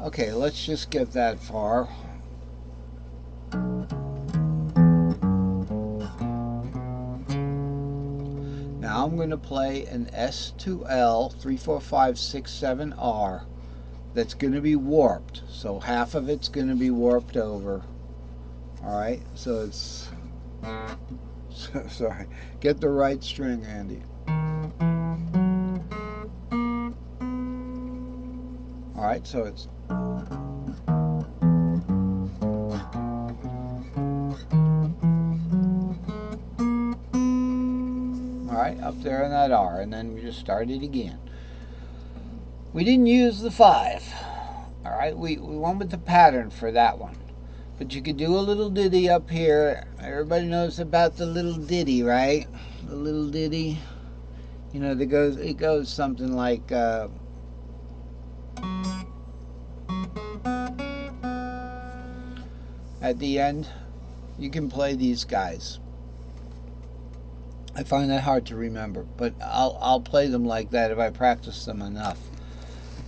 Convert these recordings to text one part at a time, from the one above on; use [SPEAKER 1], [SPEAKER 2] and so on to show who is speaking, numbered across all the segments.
[SPEAKER 1] Okay, let's just get that far. Now I'm going to play an S2L 3 4 5 6 7 R that's going to be warped. So half of it's going to be warped over. Alright, so it's... sorry. Get the right string, Andy. Alright, so it's... Alright, up there in that R, and then we just start it again. We didn't use the 5. Alright, we went with the pattern for that one. But you could do a little ditty up here. Everybody knows about the little ditty, right? The little ditty. You know, it goes something like... at the end, you can play these guys. I find that hard to remember, but I'll play them like that if I practice them enough.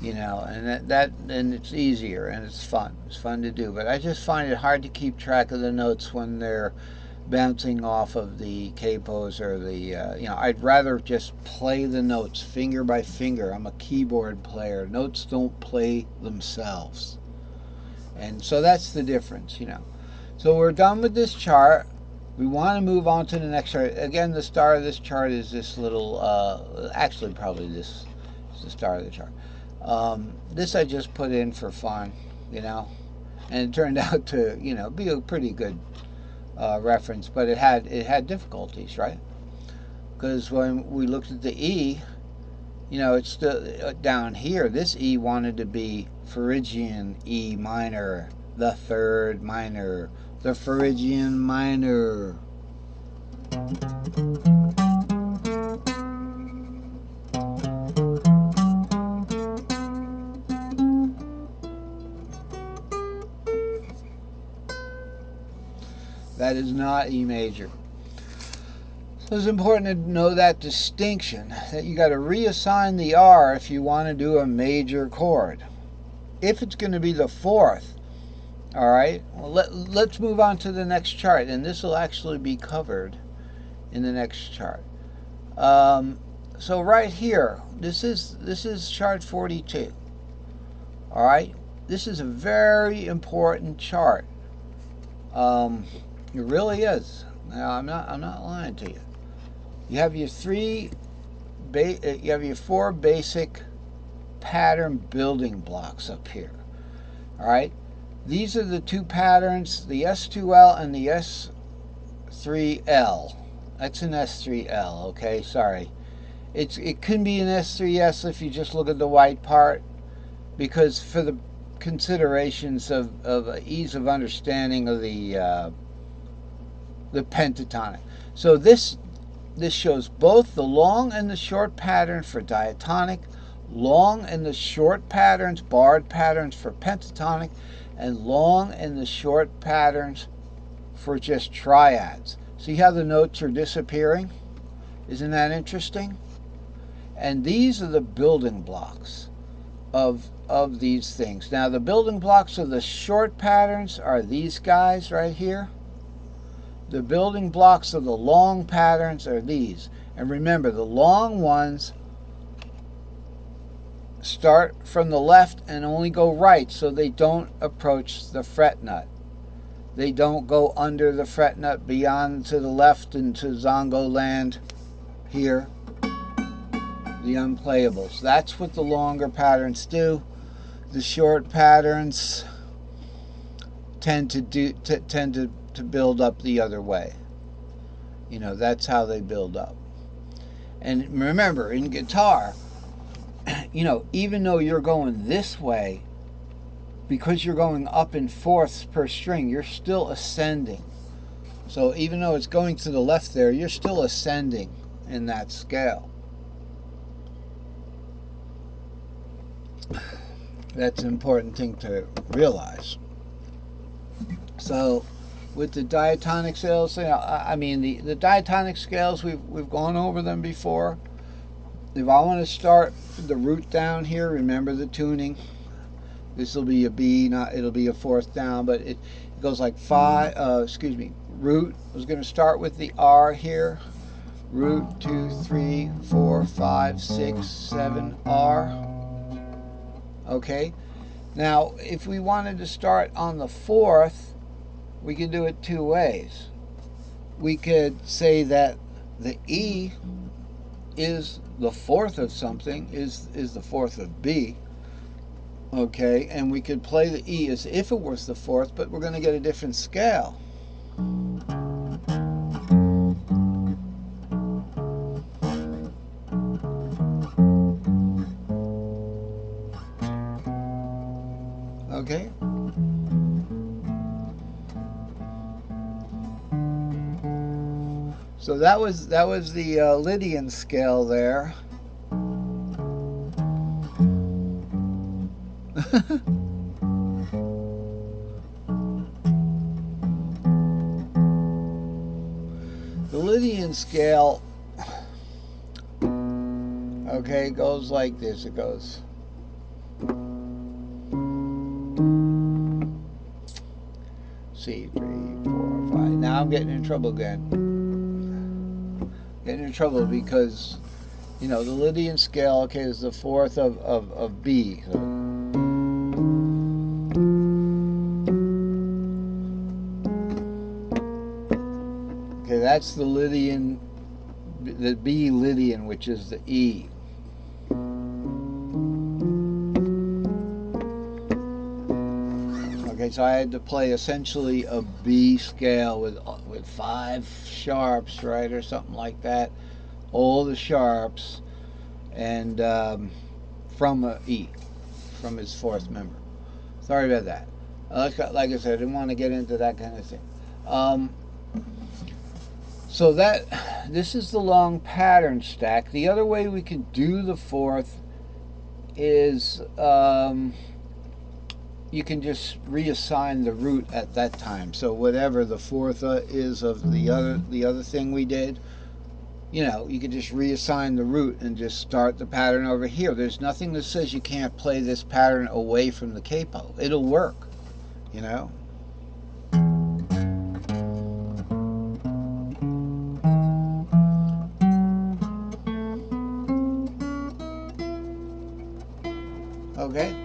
[SPEAKER 1] You know, and and it's easier and it's fun. It's fun to do, but I just find it hard to keep track of the notes when they're bouncing off of the capos or the you know, I'd rather just play the notes finger by finger. I'm a keyboard player. Notes don't play themselves, and so that's the difference, you know. So we're done with this chart. We want to move on to the next chart. Again, the star of this chart is this little actually probably this is the star of the chart. This I just put in for fun, you know, and it turned out to, you know, be a pretty good reference, but it had difficulties, right? Because when we looked at the E, you know, it's still down here. This E wanted to be Phrygian E minor, the third minor, the Phrygian minor. That is not E major. So it's important to know that distinction, that you got to reassign the R if you want to do a major chord. If it's going to be the fourth, all right, well, let's move on to the next chart, and this will actually be covered in the next chart. So right here, this is chart 42. All right, this is a very important chart. It really is. Now, I'm not lying to you. You have your four basic pattern building blocks up here. All right, these are the two patterns, the S2L and the S3L. That's an S3L. Okay, sorry. It can be an S3S if you just look at the white part, because for the considerations of ease of understanding of the pentatonic. So this shows both the long and the short pattern for diatonic, long and the short patterns, barred patterns for pentatonic, and long and the short patterns for just triads. See how the notes are disappearing? Isn't that interesting? And these are the building blocks of these things. Now the building blocks of the short patterns are these guys right here. The building blocks of the long patterns are these. And remember, the long ones start from the left and only go right, so they don't approach the fret nut. They don't go under the fret nut beyond to the left into Zongo land here, the unplayables. That's what the longer patterns do. The short patterns tend to build up the other way. You know, that's how they build up. And remember, in guitar, you know, even though you're going this way, because you're going up in fourths per string, you're still ascending. So even though it's going to the left there, you're still ascending in that scale. That's an important thing to realize. So with the diatonic scales, you know, I mean the diatonic scales, we've gone over them before. If I want to start the root down here, remember the tuning. This will be a B, not, it'll be a fourth down, but it goes like root. I was going to start with the R here. Root 2, 3, 4, 5, 6, 7, R. Okay. Now, if we wanted to start on the fourth, we could do it two ways. We could say that the E is the fourth of something, is the fourth of B. Okay, and we could play the E as if it was the fourth, but we're going to get a different scale. Okay. So that was the Lydian scale there. The Lydian scale, okay, goes like this. It goes C, 3, 4, 5. Now I'm getting in trouble again. Getting in trouble because, you know, the Lydian scale, okay, is the fourth of B. So, okay, that's the Lydian, the B Lydian, which is the E. Okay, so I had to play essentially a B scale with 5 sharps, right, or something like that. All the sharps, and from a E, from its fourth member. Sorry about that. Like I said, I didn't want to get into that kind of thing. So this is the long pattern stack. The other way we can do the fourth is you can just reassign the root at that time. So whatever the fourth is of the other thing we did, you know, you can just reassign the root and just start the pattern over here. There's nothing that says you can't play this pattern away from the capo. It'll work, you know. Okay.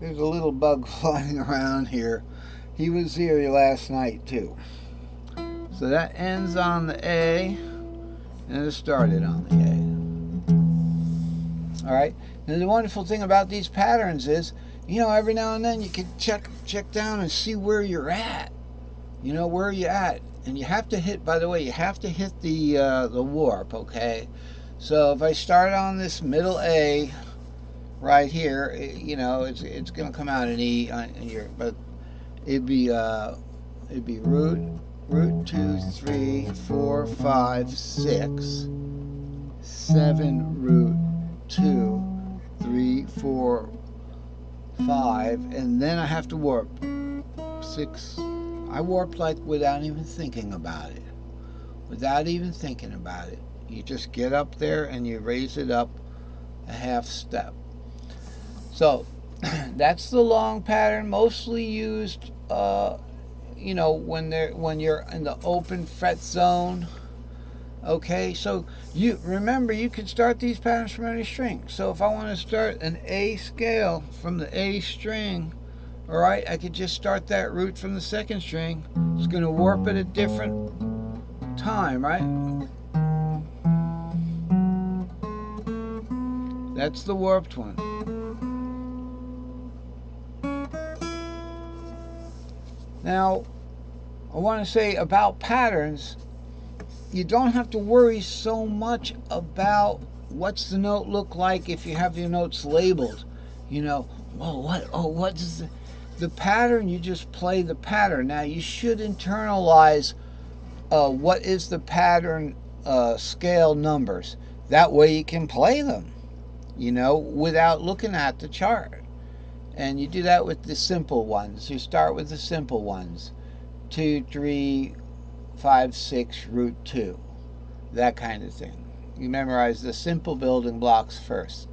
[SPEAKER 1] There's a little bug flying around here. He was here last night too. So that ends on the A, and it started on the A. All right. And the wonderful thing about these patterns is, you know, every now and then you can check down and see where you're at. You know, where you're at, and you have to hit. By the way, you have to hit the warp. Okay. So if I start on this middle A right here, you know, it's going to come out an E on here, but it'd be root 2, 3, 4, 5, 6, 7, root 2, 3, 4, 5, and then I have to warp 6. I warped like without even thinking about it. Without even thinking about it. You just get up there and you raise it up a half step. So that's the long pattern, mostly used, you know, when you're in the open fret zone. Okay, so you remember you can start these patterns from any string. So if I want to start an A scale from the A string, all right, I could just start that root from the second string. It's going to warp at a different time, right? That's the warped one. Now, I want to say about patterns, you don't have to worry so much about what's the note look like if you have your notes labeled. You know, well, what is the pattern? You just play the pattern. Now, you should internalize what is the pattern scale numbers. That way you can play them, you know, without looking at the chart. And you do that with the simple ones. You start with the simple ones. 2, 3, 5, 6, root 2. That kind of thing. You memorize the simple building blocks first.